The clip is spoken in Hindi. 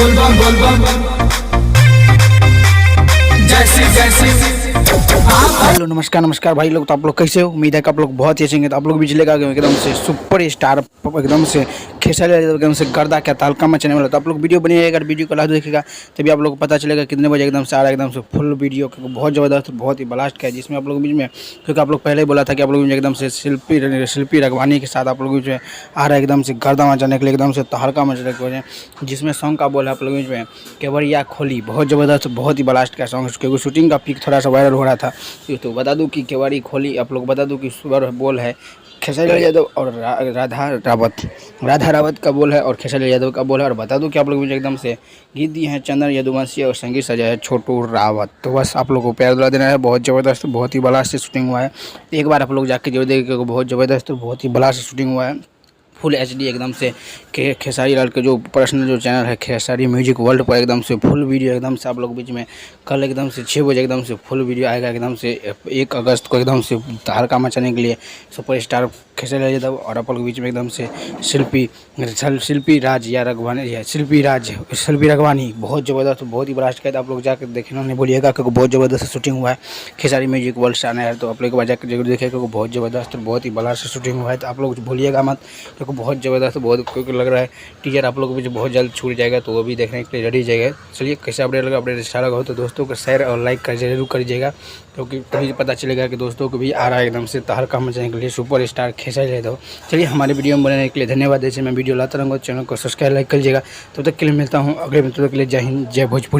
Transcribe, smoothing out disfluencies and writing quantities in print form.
बोलबम बोलबम जैसी हेलो नमस्कार नमस्कार भाई लोग। तो आप लोग कैसे हो? उम्मीद है कि आप लोग बहुत ही अच्छे होंगे। तो आप लोग भी चलेगा एकदम से सुपर स्टार एकदम से खेसारी एकदम से गर्दा क्या तालका मचाने वाला। तो आप लोग वीडियो बनिएगा, अगर वीडियो को लास्ट देखेगा तभी आप लोग को पता चलेगा कितने बजे एकदम से आ रहा है एकदम से फुल वीडियो, क्योंकि बहुत ज़बरदस्त बहुत ही ब्लास्ट का है, जिसमें आप लोग बीच में, क्योंकि आप लोग पहले ही बोला था कि आप लोग एकदम से शिल्पी रघवानी के साथ आप लोग बीच में आ रहा है एकदम से गर्दा मचाने के लिए, एकदम से तहलका मचाने के लिए, जिसमें सॉन्ग का बोल है आप लोग बीच में केवड़िया खोली, बहुत ज़बरदस्त बहुत ही ब्लास्ट का सॉन्ग है, क्योंकि शूटिंग का पिक थोड़ा सा वायरल हो रहा था। तो बता दूं कि केवाड़ी खोली, आप लोग बता दूं कि सुबह बोल है खेसारी लाल यादव और राधा रावत का बोल है और खेसारी लाल यादव का बोल है। और बता दूं कि आप लोग मुझे एकदम से गीत दिए हैं चंदन यदुवंशी और संगीत सजा है छोटू रावत। तो बस आप लोग को प्यार दुला देना है। बहुत ज़बरदस्त बहुत ही बड़ा से शूटिंग हुआ है, एक बार आप लोग जाके जरूर देखिएगा। बहुत ज़बरदस्त बहुत ही बड़ा से शूटिंग हुआ है, फुल एचडी एकदम से खेसारी लाल के जो पर्सनल जो चैनल है खेसारी म्यूजिक वर्ल्ड पर एकदम से फुल वीडियो एकदम से आप लोग बीच में कल एकदम से 6 बजे एकदम से फुल वीडियो आएगा। एकदम से 1 अगस्त को एकदम से तहलका मचाने के लिए सुपर स्टार खेसारी लाल यादव और आप लोग बीच में एकदम से शिल्पी राज या रघवानी या शिल्पी रघवानी, बहुत ज़बरदस्त बहुत ही ब्लास्ट किया। आप लोग जाकर देखना नहीं बोलिएगा, क्योंकि बहुत ज़बरदस्त शूटिंग हुआ है। खेसारी म्यूजिक वर्ल्ड चैनल है, तो आप लोग एक बार जाकर जरूर देखिएगा, क्योंकि बहुत ज़बरदस्त बहुत ही ब्लास्ट शूटिंग हुआ है। तो आप लोग भूलिएगा मत, क्योंकि बहुत ज़बरदस्त बहुत, क्योंकि लग रहा है टीजर आप लोगों को भी बहुत जल्द छूट जाएगा, तो वो भी देखने के लिए रेडी जाएगा। चलिए कैसे अपडेट लगा, अपडेट अच्छा लगा हो तो दोस्तों को शेयर और लाइक कर जरूर करिएगा, क्योंकि तभी पता चलेगा कि दोस्तों को भी आ रहा है एकदम से तहलका मचाने के लिए सुपर स्टार खेसारी यादव। चलिए हमारे वीडियो में बनाने के लिए धन्यवाद। जैसे मैं वीडियो लाता रहूँगा, चैनल को सब्सक्राइब लाइक करिएगा। तब तक के लिए मिलता हूँ अगले वीडियो के लिए। जय हिंद जय भोजपुरी।